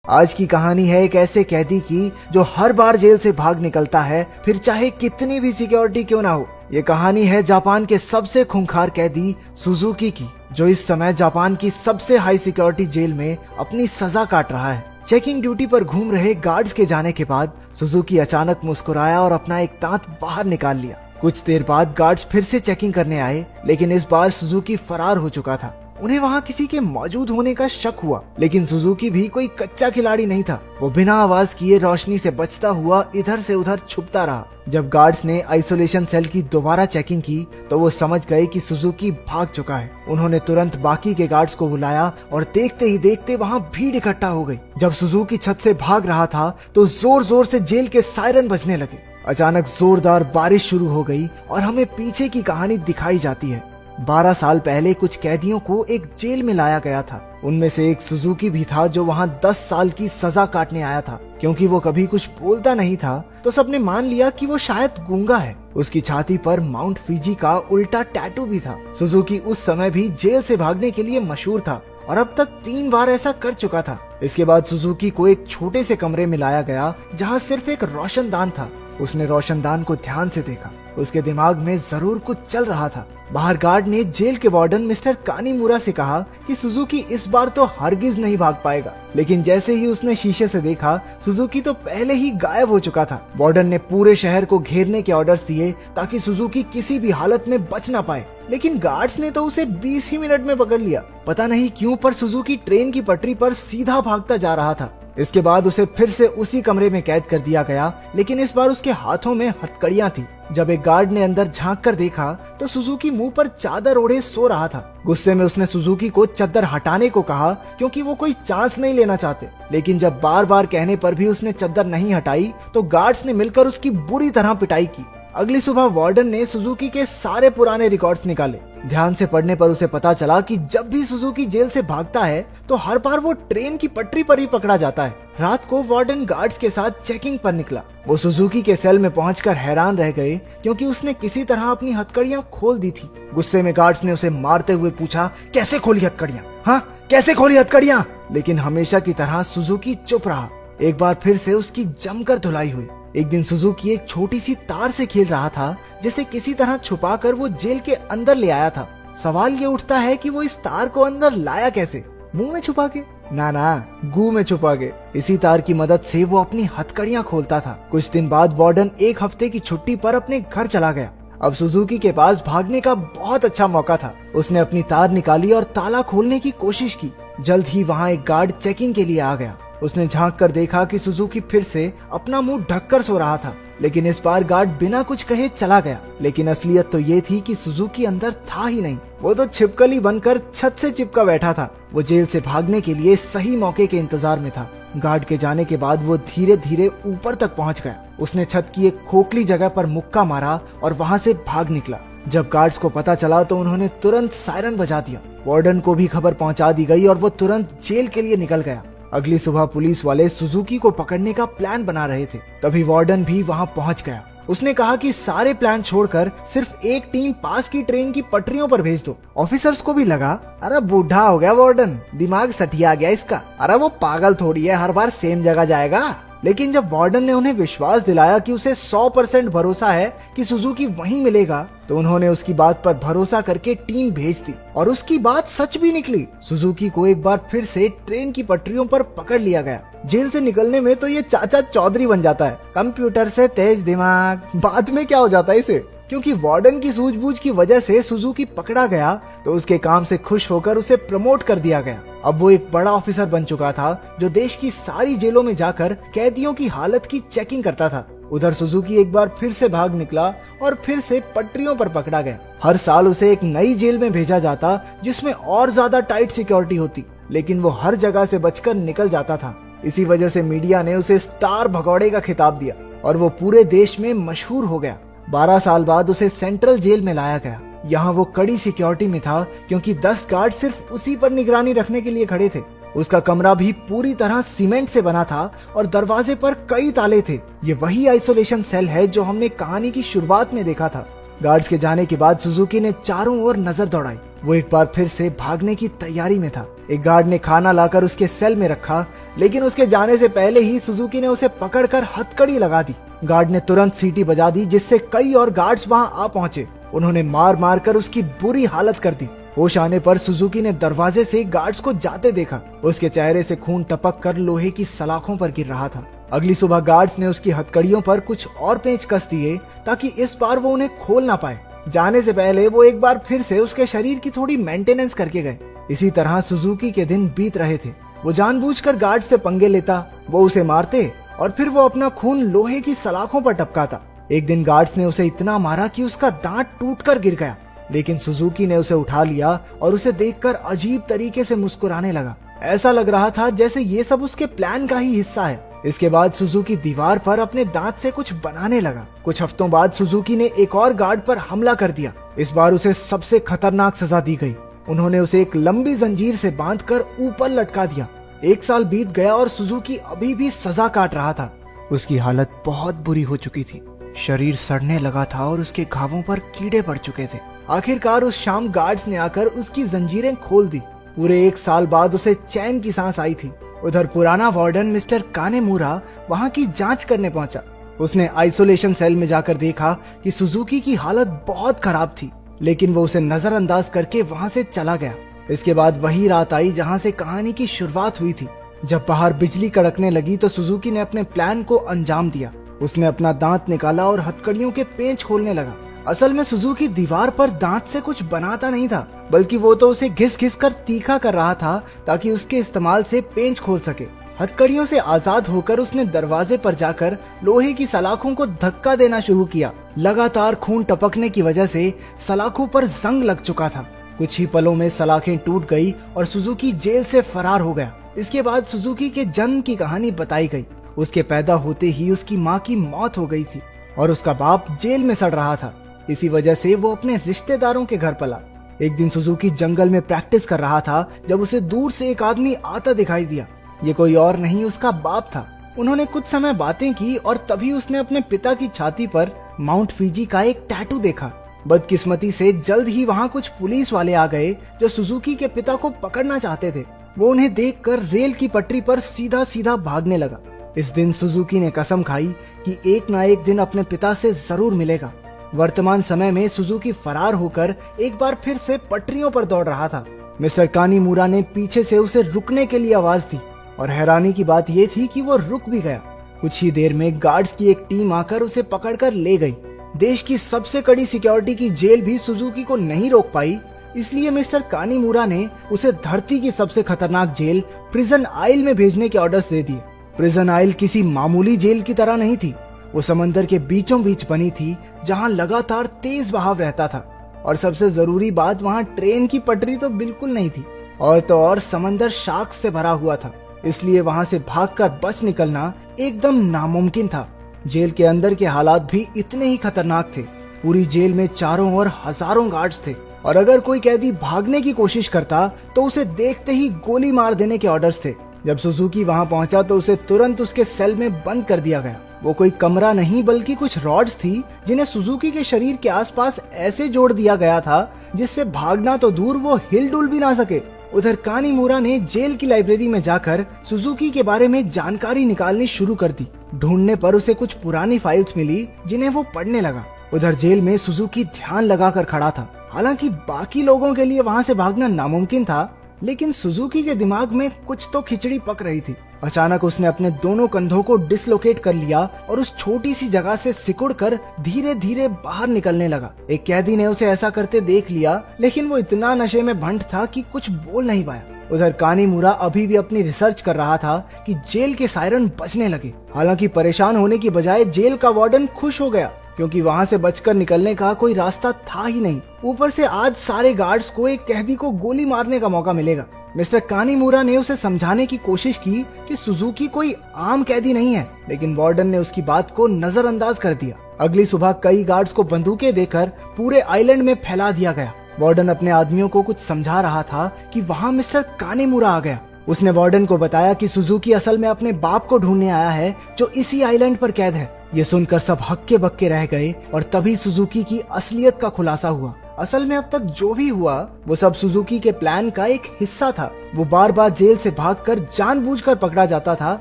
आज की कहानी है एक ऐसे कैदी की जो हर बार जेल से भाग निकलता है, फिर चाहे कितनी भी सिक्योरिटी क्यों ना हो। ये कहानी है जापान के सबसे खूंखार कैदी सुजुकी की, जो इस समय जापान की सबसे हाई सिक्योरिटी जेल में अपनी सजा काट रहा है। चेकिंग ड्यूटी पर घूम रहे गार्ड्स के जाने के बाद सुजुकी अचानक मुस्कुराया और अपना एक दांत बाहर निकाल लिया। कुछ देर बाद गार्ड्स फिर से चेकिंग करने आए, लेकिन इस बार सुजुकी फरार हो चुका था। उन्हें वहाँ किसी के मौजूद होने का शक हुआ, लेकिन सुजुकी भी कोई कच्चा खिलाड़ी नहीं था। वो बिना आवाज किए रोशनी से बचता हुआ इधर से उधर छुपता रहा। जब गार्ड्स ने आइसोलेशन सेल की दोबारा चेकिंग की तो वो समझ गए कि सुजुकी भाग चुका है। उन्होंने तुरंत बाकी के गार्ड्स को बुलाया और देखते ही देखते वहाँ भीड़ इकट्ठा हो गई। जब सुजुकी छत से भाग रहा था तो जोर जोर से जेल के सायरन बजने लगे। अचानक जोरदार बारिश शुरू हो गई और हमें पीछे की कहानी दिखाई जाती है। 12 साल पहले कुछ कैदियों को एक जेल में लाया गया था। उनमें से एक सुजुकी भी था जो वहां 10 साल की सजा काटने आया था। क्योंकि वो कभी कुछ बोलता नहीं था तो सबने मान लिया कि वो शायद गूंगा है। उसकी छाती पर माउंट फीजी का उल्टा टैटू भी था। सुजुकी उस समय भी जेल से भागने के लिए मशहूर था और अब तक 3 बार ऐसा कर चुका था। इसके बाद सुजुकी को एक छोटे से कमरे में लाया गया जहाँ सिर्फ एक रोशनदान था। उसने रोशनदान को ध्यान से देखा। उसके दिमाग में जरूर कुछ चल रहा था। बाहर गार्ड ने जेल के वार्डन मिस्टर कानीमुरा से कहा कि सुजुकी इस बार तो हरगिज नहीं भाग पाएगा, लेकिन जैसे ही उसने शीशे से देखा सुजुकी तो पहले ही गायब हो चुका था। वार्डन ने पूरे शहर को घेरने के ऑर्डर्स दिए ताकि सुजुकी किसी भी हालत में बच ना पाए, लेकिन गार्ड्स ने तो उसे 20 ही मिनट में पकड़ लिया। पता नहीं क्यों पर सुजुकी ट्रेन की पटरी पर सीधा भागता जा रहा था। इसके बाद उसे फिर से उसी कमरे में कैद कर दिया गया, लेकिन इस बार उसके हाथों में हथकड़ियां थी। जब एक गार्ड ने अंदर झांक कर देखा तो सुजुकी मुंह पर चादर ओढ़े सो रहा था। गुस्से में उसने सुजुकी को चादर हटाने को कहा क्योंकि वो कोई चांस नहीं लेना चाहते, लेकिन जब बार बार कहने पर भी उसने चादर नहीं हटाई तो गार्ड्स ने मिलकर उसकी बुरी तरह पिटाई की। अगली सुबह वार्डन ने सुजुकी के सारे पुराने रिकॉर्ड्स निकाले। ध्यान से पढ़ने पर उसे पता चला कि जब भी सुजुकी जेल से भागता है तो हर बार वो ट्रेन की पटरी पर ही पकड़ा जाता है। रात को वार्डन गार्ड्स के साथ चेकिंग पर निकला। वो सुजुकी के सेल में पहुंचकर हैरान रह गए क्योंकि उसने किसी तरह अपनी हथकड़ियां खोल दी थी। गुस्से में गार्ड्स ने उसे मारते हुए पूछा, कैसे खोली हथकड़ियां? हाँ, कैसे खोली हथकड़ियां? लेकिन हमेशा की तरह सुजुकी चुप रहा। एक बार फिर से उसकी जमकर धुलाई हुई। एक दिन सुजुकी एक छोटी सी तार से खेल रहा था जिसे किसी तरह छुपाकर वो जेल के अंदर ले आया था। सवाल ये उठता है कि वो इस तार को अंदर लाया कैसे? मुंह में छुपा के? ना, गू में छुपा के। इसी तार की मदद से वो अपनी हथकड़ियां खोलता था। कुछ दिन बाद वार्डन 1 हफ्ते की छुट्टी पर अपने घर चला गया। अब सुजुकी के पास भागने का बहुत अच्छा मौका था। उसने अपनी तार निकाली और ताला खोलने की कोशिश की। जल्द ही वहाँ एक गार्ड चेकिंग के लिए आ गया। उसने झांक कर देखा कि सुजुकी फिर से अपना मुंह ढककर सो रहा था, लेकिन इस बार गार्ड बिना कुछ कहे चला गया। लेकिन असलियत तो ये थी कि सुजुकी अंदर था ही नहीं। वो तो छिपकली बनकर छत से चिपका बैठा था। वो जेल से भागने के लिए सही मौके के इंतजार में था। गार्ड के जाने के बाद वो धीरे धीरे ऊपर तक पहुंच गया। उसने छत की एक खोखली जगह पर मुक्का मारा और वहां से भाग निकला। जब गार्ड्स को पता चला तो उन्होंने तुरंत सायरन बजा दिया। वार्डन को भी खबर पहुंचा दी गई और वो तुरंत जेल के लिए निकल गया। अगली सुबह पुलिस वाले सुजुकी को पकड़ने का प्लान बना रहे थे। तभी वार्डन भी वहां पहुंच गया। उसने कहा कि सारे प्लान छोड़कर सिर्फ एक टीम पास की ट्रेन की पटरियों पर भेज दो। ऑफिसर्स को भी लगा, अरे बूढ़ा हो गया वार्डन, दिमाग सठिया गया इसका, अरे वो पागल थोड़ी है, हर बार सेम जगह जाएगा। लेकिन जब वार्डन ने उन्हें विश्वास दिलाया कि उसे 100% भरोसा है कि सुजुकी वहीं मिलेगा, तो उन्होंने उसकी बात पर भरोसा करके टीम भेज दी और उसकी बात सच भी निकली। सुजुकी को एक बार फिर से ट्रेन की पटरियों पर पकड़ लिया गया। जेल से निकलने में तो ये चाचा चौधरी बन जाता है, कंप्यूटर से तेज दिमाग। बाद में क्या हो जाता है इसे? क्योंकि वार्डन की सूझबूझ की वजह से सुजुकी पकड़ा गया तो उसके काम से खुश होकर उसे प्रमोट कर दिया गया। अब वो एक बड़ा ऑफिसर बन चुका था जो देश की सारी जेलों में जाकर कैदियों की हालत की चेकिंग करता था। उधर सुजुकी एक बार फिर से भाग निकला और फिर से पटरियों पर पकड़ा गया। हर साल उसे एक नई जेल में भेजा जाता जिसमें और ज्यादा टाइट सिक्योरिटी होती, लेकिन वो हर जगह से बचकर निकल जाता था। इसी वजह से मीडिया ने उसे स्टार भगौड़े का खिताब दिया और वो पूरे देश में मशहूर हो गया। 12 साल बाद उसे सेंट्रल जेल में लाया गया। यहाँ वो कड़ी सिक्योरिटी में था क्योंकि 10 गार्ड सिर्फ उसी पर निगरानी रखने के लिए खड़े थे। उसका कमरा भी पूरी तरह सीमेंट से बना था और दरवाजे पर कई ताले थे। ये वही आइसोलेशन सेल है जो हमने कहानी की शुरुआत में देखा था। गार्ड्स के जाने के बाद सुजुकी ने चारों ओर नजर दौड़ाई। वो एक बार फिर से भागने की तैयारी में था, एक गार्ड ने खाना लाकर उसके सेल में रखा, लेकिन उसके जाने से पहले ही सुजुकी ने उसे पकड़कर हथकड़ी लगा दी। गार्ड ने तुरंत सीटी बजा दी, जिससे कई और गार्ड्स वहां आ पहुंचे। उन्होंने मार मार कर उसकी बुरी हालत कर दी। होश आने पर सुजुकी ने दरवाजे से गार्ड्स को जाते देखा। उसके चेहरे से खून टपक कर लोहे की सलाखों पर गिर रहा था। अगली सुबह गार्ड्स ने उसकी हथकड़ियों पर कुछ और पेंच कस दिए ताकि इस बार वो उन्हें खोल ना पाए। जाने से पहले वो एक बार फिर से उसके शरीर की थोड़ी मेंटेनेंस करके गए। इसी तरह सुजुकी के दिन बीत रहे थे। वो जानबूझकर गार्ड से पंगे लेता, वो उसे मारते और फिर वो अपना खून लोहे की सलाखों पर टपकाता। एक दिन गार्ड्स ने उसे इतना मारा कि उसका दांत टूटकर गिर गया, लेकिन सुजुकी ने उसे उठा लिया और उसे देखकर अजीब तरीके से मुस्कुराने लगा। ऐसा लग रहा था जैसे ये सब उसके प्लान का ही हिस्सा है। इसके बाद सुजुकी दीवार पर अपने दांत से कुछ बनाने लगा। कुछ हफ्तों बाद सुजुकी ने एक और गार्ड पर हमला कर दिया। इस बार उसे सबसे खतरनाक सजा दी गई। उन्होंने उसे एक लंबी जंजीर से बांधकर ऊपर लटका दिया। 1 साल बीत गया और सुजुकी अभी भी सजा काट रहा था। उसकी हालत बहुत बुरी हो चुकी थी। शरीर सड़ने लगा था और उसके घावों पर कीड़े पड़ चुके थे। आखिरकार उस शाम गार्ड्स ने आकर उसकी जंजीरें खोल दी। पूरे 1 साल बाद उसे चैन की सांस आई थी। उधर पुराना वार्डन मिस्टर कानेमुरा वहां की जांच करने पहुंचा। उसने आइसोलेशन सेल में जाकर देखा कि सुजुकी की हालत बहुत खराब थी, लेकिन वो उसे नजरअंदाज करके वहां से चला गया। इसके बाद वही रात आई जहां से कहानी की शुरुआत हुई थी। जब बाहर बिजली कड़कने लगी तो सुजुकी ने अपने प्लान को अंजाम दिया। उसने अपना दांत निकाला और हथकड़ियों के पेंच खोलने लगा। असल में सुजुकी दीवार पर दांत से कुछ बनाता नहीं था, बल्कि वो तो उसे घिस घिस कर तीखा कर रहा था ताकि उसके इस्तेमाल से पेंच खोल सके। हथकड़ियों से आजाद होकर उसने दरवाजे पर जाकर लोहे की सलाखों को धक्का देना शुरू किया। लगातार खून टपकने की वजह से सलाखों पर जंग लग चुका था। कुछ ही पलों में सलाखें टूट गई और सुजुकी जेल से फरार हो गया। इसके बाद सुजुकी के जन्म की कहानी बताई गई। उसके पैदा होते ही उसकी माँ की मौत हो गई थी और उसका बाप जेल में सड़ रहा था। इसी वजह से वो अपने रिश्तेदारों के घर पला। एक दिन सुजुकी जंगल में प्रैक्टिस कर रहा था जब उसे दूर से एक आदमी आता दिखाई दिया। ये कोई और नहीं उसका बाप था। उन्होंने कुछ समय बातें की और तभी उसने अपने पिता की छाती पर माउंट फीजी का एक टैटू देखा। बदकिस्मती से जल्द ही वहाँ कुछ पुलिस वाले आ गए जो सुजुकी के पिता को पकड़ना चाहते थे। वो उन्हें देखकर रेल की पटरी पर सीधा सीधा भागने लगा। इस दिन सुजुकी ने कसम खाई कि एक ना एक दिन अपने पिता से जरूर मिलेगा। वर्तमान समय में सुजुकी फरार होकर एक बार फिर से पटरियों पर दौड़ रहा था। मिस्टर कानीमुरा ने पीछे से उसे रुकने के लिए आवाज दी और हैरानी की बात यह थी कि वो रुक भी गया। कुछ ही देर में गार्ड्स की एक टीम आकर उसे पकड़कर ले गई। देश की सबसे कड़ी सिक्योरिटी की जेल भी सुजुकी को नहीं रोक पाई, इसलिए मिस्टर कानीमुरा ने उसे धरती की सबसे खतरनाक जेल प्रिजन आइल में भेजने के ऑर्डर्स दे दिए। प्रिजन आइल किसी मामूली जेल की तरह नहीं थी। वो समंदर के बीचों बीच बनी थी जहां लगातार तेज बहाव रहता था और सबसे जरूरी बात वहां ट्रेन की पटरी तो बिल्कुल नहीं थी और तो और समंदर शार्क्स से भरा हुआ था, इसलिए वहां से भागकर बच निकलना एकदम नामुमकिन था। जेल के अंदर के हालात भी इतने ही खतरनाक थे। पूरी जेल में चारों ओर हजारों गार्ड्स थे और अगर कोई कैदी भागने की कोशिश करता तो उसे देखते ही गोली मार देने के ऑर्डर्स थे। जब सुजुकी वहां पहुंचा तो उसे तुरंत उसके सेल में बंद कर दिया गया। वो कोई कमरा नहीं बल्कि कुछ रॉड्स थी जिन्हें सुजुकी के शरीर के आसपास ऐसे जोड़ दिया गया था जिससे भागना तो दूर वो हिल डुल भी ना सके। उधर कानीमुरा ने जेल की लाइब्रेरी में जाकर सुजुकी के बारे में जानकारी निकालनी शुरू कर दी। ढूंढने पर उसे कुछ पुरानी फाइल्स मिली जिन्हें वो पढ़ने लगा। उधर जेल में सुजुकी ध्यान लगाकर खड़ा था। हालांकि बाकी लोगों के लिए वहां से भागना नामुमकिन था, लेकिन सुजुकी के दिमाग में कुछ तो खिचड़ी पक रही थी। अचानक उसने अपने दोनों कंधों को डिसलोकेट कर लिया और उस छोटी सी जगह से सिकुड़कर धीरे धीरे बाहर निकलने लगा। एक कैदी ने उसे ऐसा करते देख लिया, लेकिन वो इतना नशे में भंट था कि कुछ बोल नहीं पाया। उधर कानीमुरा अभी भी अपनी रिसर्च कर रहा था कि जेल के सायरन बजने लगे। हालांकि परेशान होने की बजाय जेल का वार्डन खुश हो गया क्योंकि वहां से बचकर निकलने का कोई रास्ता था ही नहीं। ऊपर से आज सारे गार्ड्स को एक कैदी को गोली मारने का मौका मिलेगा। मिस्टर कानीमुरा ने उसे समझाने की कोशिश की कि सुजुकी कोई आम कैदी नहीं है, लेकिन वार्डन ने उसकी बात को नजरअंदाज कर दिया। अगली सुबह कई गार्ड्स को बंदूकें देकर पूरे आइलैंड में फैला दिया गया। वार्डन अपने आदमियों को कुछ समझा रहा था कि वहाँ मिस्टर कानीमुरा आ गया। उसने वार्डन को बताया कि सुजुकी असल में अपने बाप को ढूंढने आया है जो इसी आइलैंड पर कैद है। ये सुनकर सब हक्के बक्के रह गए और तभी सुजुकी की असलियत का खुलासा हुआ। असल में अब तक जो भी हुआ वो सब सुजुकी के प्लान का एक हिस्सा था। वो बार बार जेल से भागकर जानबूझकर पकड़ा जाता था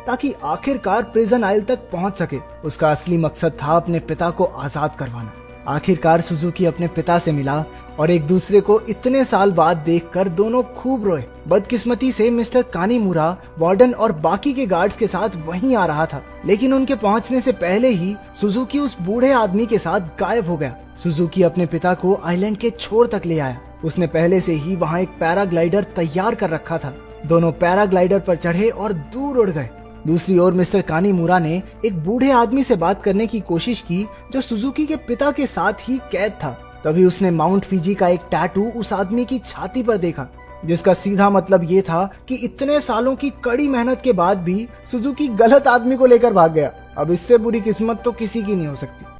ताकि आखिरकार प्रिजन आइल तक पहुंच सके। उसका असली मकसद था अपने पिता को आजाद करवाना। आखिरकार सुजुकी अपने पिता से मिला और एक दूसरे को इतने साल बाद देखकर दोनों खूब रोए। बदकिस्मती से मिस्टर कानीमुरा वार्डन और बाकी के गार्ड्स के साथ वहीं आ रहा था, लेकिन उनके पहुंचने से पहले ही सुजुकी उस बूढ़े आदमी के साथ गायब हो गया। सुजुकी अपने पिता को आइलैंड के छोर तक ले आया। उसने पहले से ही वहाँ एक पैराग्लाइडर तैयार कर रखा था। दोनों पैराग्लाइडर पर चढ़े और दूर उड़ गए। दूसरी ओर मिस्टर कानीमुरा ने एक बूढ़े आदमी से बात करने की कोशिश की जो सुजुकी के पिता के साथ ही कैद था। तभी उसने माउंट फिजी का एक टैटू उस आदमी की छाती पर देखा, जिसका सीधा मतलब ये था कि इतने सालों की कड़ी मेहनत के बाद भी सुजुकी गलत आदमी को लेकर भाग गया। अब इससे बुरी किस्मत तो किसी की नहीं हो सकती।